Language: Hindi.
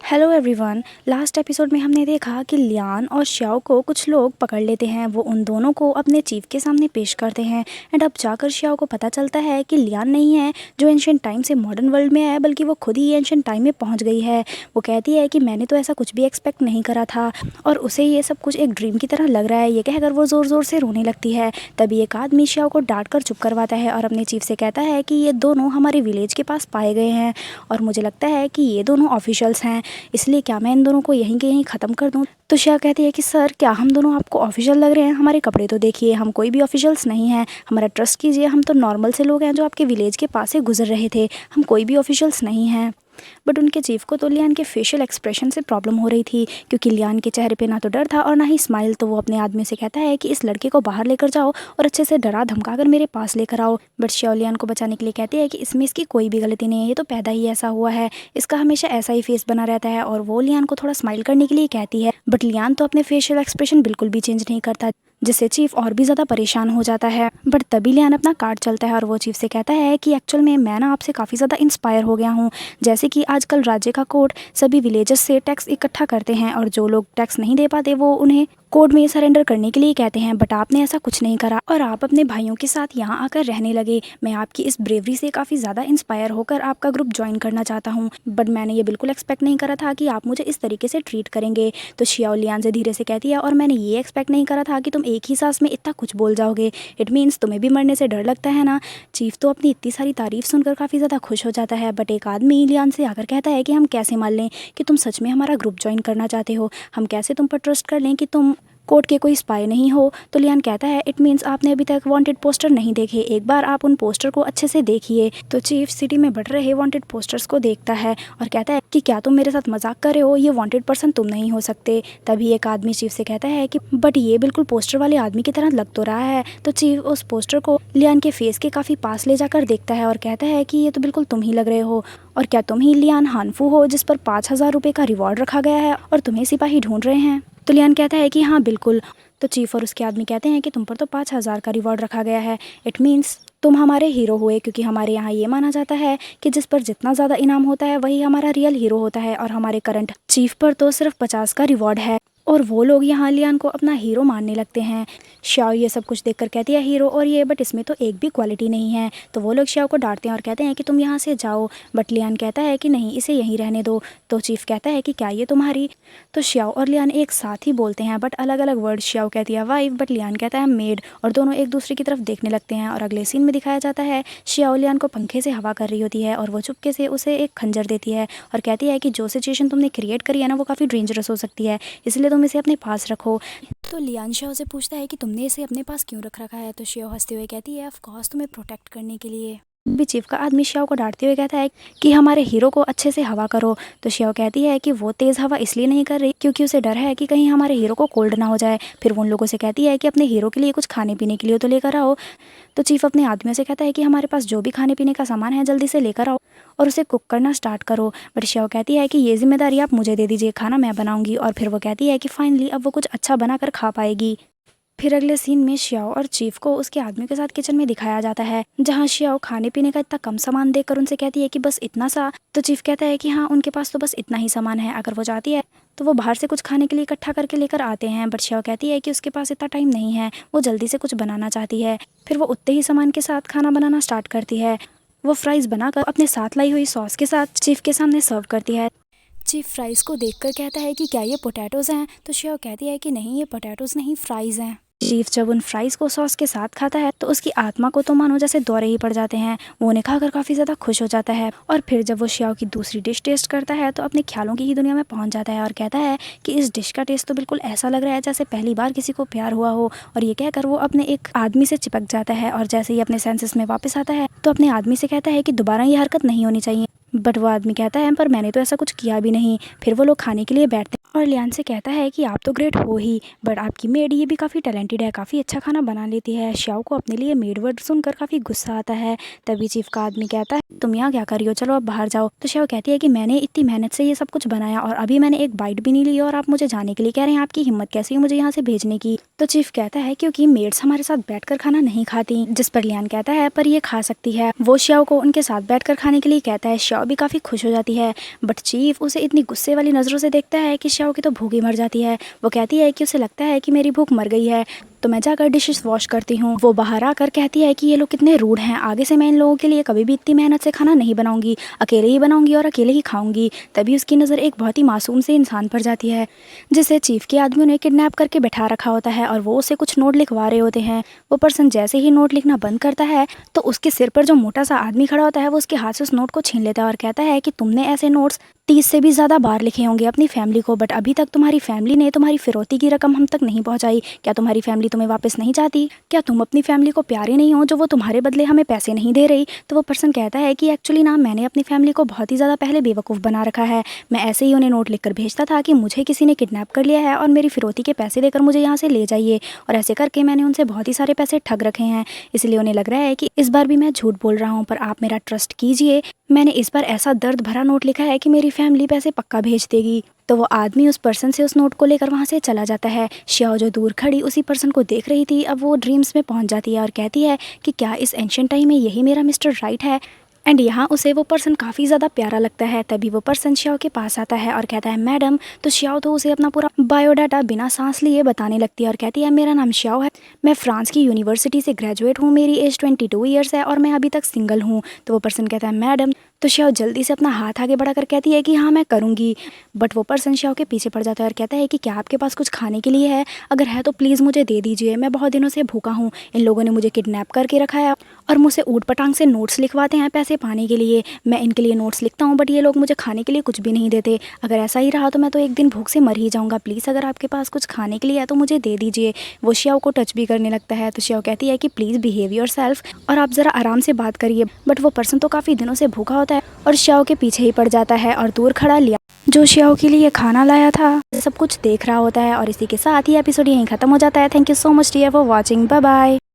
Hello everyone. लास्ट एपिसोड में हमने देखा कि लियान और श्याओ को कुछ लोग पकड़ लेते हैं। वो उन दोनों को अपने चीफ के सामने पेश करते हैं एंड अब जाकर श्याओ को पता चलता है कि लियान नहीं है जो एंशिएंट टाइम से मॉडर्न वर्ल्ड में है, बल्कि वो खुद ही एंशिएंट टाइम में पहुंच गई है। वो कहती है कि मैंने तो ऐसा कुछ भी एक्सपेक्ट नहीं करा था और उसे ये सब कुछ एक ड्रीम की तरह लग रहा है। ये कहकर वो ज़ोर ज़ोर से रोने लगती है। तभी एक आदमी श्याओ को डांट कर चुप करवाता है और अपने चीफ से कहता है कि ये दोनों हमारे विलेज के पास पाए गए हैं और मुझे लगता है कि ये दोनों ऑफिशियल्स हैं, इसलिए क्या मैं इन दोनों को यहीं के यहीं ख़त्म कर दूं। तो श्या कहती है कि सर, क्या हम दोनों आपको ऑफिशियल लग रहे हैं? हमारे कपड़े तो देखिए, हम कोई भी ऑफिशियल्स नहीं हैं। हमारा ट्रस्ट कीजिए, हम तो नॉर्मल से लोग हैं जो आपके विलेज के पास से गुजर रहे थे। हम कोई भी ऑफिशियल्स नहीं हैं। बट उनके चीफ को तो लियान के फेशियल एक्सप्रेशन से प्रॉब्लम हो रही थी, क्योंकि लियान के चेहरे पे ना तो डर था और ना ही स्माइल। तो वो अपने आदमी से कहता है कि इस लड़के को बाहर लेकर जाओ और अच्छे से डरा धमका कर मेरे पास लेकर आओ। बट श्या लियान को बचाने के लिए कहती है कि इसमें इसकी कोई भी गलती नहीं है, ये तो पैदा ही ऐसा हुआ है, इसका हमेशा ऐसा ही फेस बना रहता है। और वो लियान को थोड़ा स्माइल करने के लिए कहती है, बट लियान तो अपने फेशियल एक्सप्रेशन बिल्कुल भी चेंज नहीं करता, जिससे चीफ और भी ज़्यादा परेशान हो जाता है। बट तभी लियान अपना कार्ड चलता है और वो चीफ से कहता है कि एक्चुअल में मैं ना आपसे काफ़ी ज़्यादा इंस्पायर हो गया हूँ। जैसे कि आजकल राज्य का कोर्ट सभी विलेजेस से टैक्स इकट्ठा करते हैं और जो लोग टैक्स नहीं दे पाते वो उन्हें कोर्ट में सरेंडर करने के लिए कहते हैं। बट आपने ऐसा कुछ नहीं करा और आप अपने भाइयों के साथ यहाँ आकर रहने लगे। मैं आपकी इस ब्रेवरी से काफ़ी ज़्यादा इंस्पायर होकर आपका ग्रुप ज्वाइन करना चाहता हूँ, बट मैंने ये बिल्कुल एक्सपेक्ट नहीं करा था कि आप मुझे इस तरीके से ट्रीट करेंगे। तो श्याओ लियान से धीरे से कहती है, और मैंने ये एक्सपेक्ट नहीं करा था कि तुम एक ही सांस में इतना कुछ बोल जाओगे। इट मीन्स तुम्हें भी मरने से डर लगता है ना। चीफ तो अपनी इतनी सारी तारीफ सुनकर काफ़ी ज़्यादा खुश हो जाता है। बट एक आदमी लियान से आकर कहता है कि हम कैसे मान लें कि तुम सच में हमारा ग्रुप ज्वाइन करना चाहते हो? हम कैसे तुम पर ट्रस्ट कर लें कि तुम कोर्ट के कोई स्पाई नहीं हो? तो लियान कहता है, इट मीन्स आपने अभी तक वांटेड पोस्टर नहीं देखे, एक बार आप उन पोस्टर को अच्छे से देखिए। तो चीफ सिटी में बढ़ रहे वांटेड पोस्टर्स को देखता है और कहता है कि क्या तुम मेरे साथ मजाक कर रहे हो? ये वांटेड पर्सन तुम नहीं हो सकते। तभी एक आदमी चीफ से कहता है कि बट ये बिल्कुल पोस्टर वाले आदमी की तरह लग तो रहा है। तो चीफ उस पोस्टर को लियान के फेस के काफ़ी पास ले जाकर देखता है और कहता है कि ये तो बिल्कुल तुम ही लग रहे हो। और क्या तुम ही लियान हानफू हो जिस पर 5,000 रुपये का रिवॉर्ड रखा गया है और तुम्हें सिपाही ढूंढ रहे हैं? तो लियान कहता है कि हाँ बिल्कुल। तो चीफ और उसके आदमी कहते हैं कि तुम पर तो 5,000 का रिवॉर्ड रखा गया है, इट मीन्स तुम हमारे हीरो हुए, क्योंकि हमारे यहाँ ये माना जाता है कि जिस पर जितना ज़्यादा इनाम होता है वही हमारा रियल हीरो होता है। और हमारे करंट चीफ पर तो सिर्फ 50 का रिवॉर्ड है और वो लोग यहाँ लियान को अपना हीरो मानने लगते हैं। श्याओ ये सब कुछ देखकर कहती है हीरो और ये, बट इसमें तो एक भी क्वालिटी नहीं है। तो वो लोग श्याओ को डांटते हैं और कहते हैं कि तुम यहाँ से जाओ। बट लियान कहता है कि नहीं, इसे यहीं रहने दो। तो चीफ कहता है कि क्या ये तुम्हारी? तो श्याओ और लियान एक साथ ही बोलते हैं, बट अलग अलग वर्ड। श्याओ कहती है वाइफ, बट लियान कहता है मेड, और दोनों एक दूसरे की तरफ देखने लगते हैं। और अगले सीन में दिखाया जाता है श्याओ लियान को पंखे से हवा कर रही होती है और वो चुपके से उसे एक खंजर देती है और कहती है कि जो सिचुएशन तुमने क्रिएट करी है ना, वो काफ़ी डेंजरस हो सकती है, इसलिए तुम इसे अपने पास रखो। तो लियान श्याओ से पूछता है कि तुमने इसे अपने पास क्यों रख रखा है? तो श्याओ हंसते हुए कहती है, ऑफ कोर्स तुम्हें प्रोटेक्ट करने के लिए। भी चीफ का आदमी श्याओ को डांटते हुए कहता है कि हमारे हीरो को अच्छे से हवा करो। तो श्याओ कहती है कि वो तेज़ हवा इसलिए नहीं कर रही क्योंकि उसे डर है कि कहीं हमारे हीरो को कोल्ड ना हो जाए। फिर वो उन लोगों से कहती है कि अपने हीरो के लिए कुछ खाने पीने के लिए तो लेकर आओ। तो चीफ अपने आदमियों से कहता है कि हमारे पास जो भी खाने पीने का सामान है जल्दी से लेकर आओ और उसे कुक करना स्टार्ट करो। बट श्याओ कहती है कि ये जिम्मेदारी आप मुझे दे दीजिए, खाना मैं बनाऊंगी। और फिर वो कहती है कि फाइनली अब वो कुछ अच्छा बनाकर खा पाएगी। फिर अगले सीन में श्याओ और चीफ को उसके आदमियों के साथ किचन में दिखाया जाता है, जहां श्याओ खाने पीने का इतना कम सामान देखकर उनसे कहती है कि बस इतना सा। तो चीफ कहता है कि हाँ, उनके पास तो बस इतना ही सामान है, अगर वो चाहती है तो वो बाहर से कुछ खाने के लिए इकट्ठा करके लेकर आते हैं। बट श्याओ कहती है कि उसके पास इतना टाइम नहीं है, वो जल्दी से कुछ बनाना चाहती है। फिर वो उतने ही सामान के साथ खाना बनाना स्टार्ट करती है। वो फ्राइज बनाकर अपने साथ लाई हुई सॉस के साथ चीफ के सामने सर्व करती है। चीफ फ्राइज को देखकर कहता है कि क्या ये पोटैटोज हैं? तो श्याओ कहती है कि नहीं, ये पोटैटोज नहीं, फ्राइज हैं। चीफ जब उन फ्राइज को सॉस के साथ खाता है तो उसकी आत्मा को तो मानो जैसे दौरे ही पड़ जाते हैं। वो उन्हें खाकर काफी ज्यादा खुश हो जाता है और फिर जब वो श्याओ की दूसरी डिश टेस्ट करता है तो अपने ख्यालों की ही दुनिया में पहुंच जाता है और कहता है कि इस डिश का टेस्ट तो बिल्कुल ऐसा लग रहा है जैसे पहली बार किसी को प्यार हुआ हो। और ये कहकर वो अपने एक आदमी से चिपक जाता है और जैसे ही अपने सेंसेस में वापस आता है तो अपने आदमी से कहता है कि दोबारा ये हरकत नहीं होनी चाहिए। बट वो आदमी कहता है पर मैंने तो ऐसा कुछ किया भी नहीं। फिर वो लोग खाने के लिए बैठते हैं और लियान से कहता है कि आप तो ग्रेट हो ही, बट आपकी मेड ये भी काफ़ी टैलेंटेड है, काफ़ी अच्छा खाना बना लेती है। श्याओ को अपने लिए मेड वर्ड सुनकर काफ़ी गुस्सा आता है। तभी चीफ का आदमी कहता है तुम यहाँ क्या कर रही हो, चलो अब बाहर जाओ। तो श्याओ कहती है कि मैंने इतनी मेहनत से ये सब कुछ बनाया और अभी मैंने एक बाइट भी नहीं ली और आप मुझे जाने के लिए कह रहे हैं, आपकी हिम्मत कैसी है मुझे यहाँ से भेजने की? तो चीफ कहता है क्योंकि मेड्स हमारे साथ बैठकर खाना नहीं खाती। जिस पर लियान कहता है पर ये खा सकती है। वो श्याओ को उनके साथ बैठकर खाने के लिए कहता है। श्याओ श्याओ भी काफ़ी खुश हो जाती है। बट चीफ उसे इतनी गुस्से वाली नज़रों से देखता है कि श्याओ की तो भूख ही मर जाती है। वो कहती है कि उसे लगता है कि मेरी भूख मर गई है, तो मैं जाकर डिशेस वॉश करती हूँ। वो बाहर आकर कहती है कि ये लोग कितने रूड हैं, आगे से मैं इन लोगों के लिए कभी भी इतनी मेहनत से खाना नहीं बनाऊंगी, अकेले ही बनाऊंगी और अकेले ही खाऊंगी। तभी उसकी नज़र एक बहुत ही मासूम से इंसान पर जाती है, जिसे चीफ के आदमियों ने किडनैप करके बैठा रखा होता है और वो उसे कुछ नोट लिखवा रहे होते हैं। वो पर्सन जैसे ही नोट लिखना बंद करता है तो उसके सिर पर जो मोटा सा आदमी खड़ा होता है वो उसके हाथ से उस नोट को छीन लेता है और कहता है कि तुमने ऐसे नोट्स 30 से भी ज़्यादा बार लिखे होंगे अपनी फैमिली को, बट अभी तक तुम्हारी फैमिली ने तुम्हारी फिरौती की रकम हम तक नहीं पहुंचाई। क्या तुम्हारी फैमिली तुम्हें वापस नहीं चाहती? क्या तुम अपनी फैमिली को प्यारे नहीं हो जो वो तुम्हारे बदले हमें पैसे नहीं दे रही? तो वो पर्सन कहता है कि एक्चुअली ना, मैंने अपनी फैमिली को बहुत ही ज़्यादा पहले बेवकूफ़ बना रखा है। मैं ऐसे ही उन्हें नोट लिखकर भेजता था कि मुझे किसी ने किडनैप कर लिया है और मेरी फिरौती के पैसे देकर मुझे यहाँ से ले जाइए, और ऐसे करके मैंने उनसे बहुत ही सारे पैसे ठग रखे हैं। इसलिए उन्हें लग रहा है कि इस बार भी मैं झूठ बोल रहा हूँ, पर आप मेरा ट्रस्ट कीजिए, मैंने इस बार ऐसा दर्द भरा नोट लिखा है कि मेरी फैमिली पैसे पक्का भेज देगी। तो वो आदमी उस पर्सन से उस नोट को लेकर वहाँ से चला जाता है। श्याओ जो दूर खड़ी उसी पर्सन को देख रही थी, अब वो ड्रीम्स में पहुँच जाती है और कहती है कि क्या इस एंशिएंट टाइम में यही मेरा मिस्टर राइट है? एंड यहाँ उसे वो पर्सन काफ़ी ज़्यादा प्यारा लगता है। तभी वो पर्सन श्याओ के पास आता है और कहता है मैडम। तो श्याओ तो उसे अपना पूरा बायोडाटा बिना सांस लिए बताने लगती है और कहती है मेरा नाम श्याओ है, मैं फ्रांस की यूनिवर्सिटी से ग्रेजुएट हूँ, मेरी एज 22 ईयर्स है और मैं अभी तक सिंगल हूँ। तो वो पर्सन कहता है मैडम। तो श्याओ जल्दी से अपना हाथ आगे बढ़ाकर कहती है कि हाँ मैं करूँगी, बट वो पर्सन श्याओ के पीछे पड़ जाता है और कहता है कि क्या आपके पास कुछ खाने के लिए है? अगर है तो प्लीज़ मुझे दे दीजिए, मैं बहुत दिनों से भूखा हूँ। इन लोगों ने मुझे किडनैप करके रखा है और मुझसे ऊट पटांग से नोट्स लिखवाते हैं पैसे पाने के लिए। मैं इनके लिए नोट्स लिखता हूँ बट ये लोग मुझे खाने के लिए कुछ भी नहीं देते। अगर ऐसा ही रहा तो मैं तो एक दिन भूख से मर ही जाऊँगा। प्लीज़ अगर आपके पास कुछ खाने के लिए है तो मुझे दे दीजिए। वो श्याओ को टच भी करने लगता है। तो श्याओ कहती है कि प्लीज़ बिहेव योरसेल्फ और आप ज़रा आराम से बात करिए। बट वो पर्सन तो काफ़ी दिनों से भूखा होता है और श्याओ के पीछे ही पड़ जाता है और दूर खड़ा लिया जो श्याओ के लिए खाना लाया था सब कुछ देख रहा होता है। और इसी के साथ ही एपिसोड यहीं ख़त्म हो जाता है। Thank you so much dear for watching. Bye bye.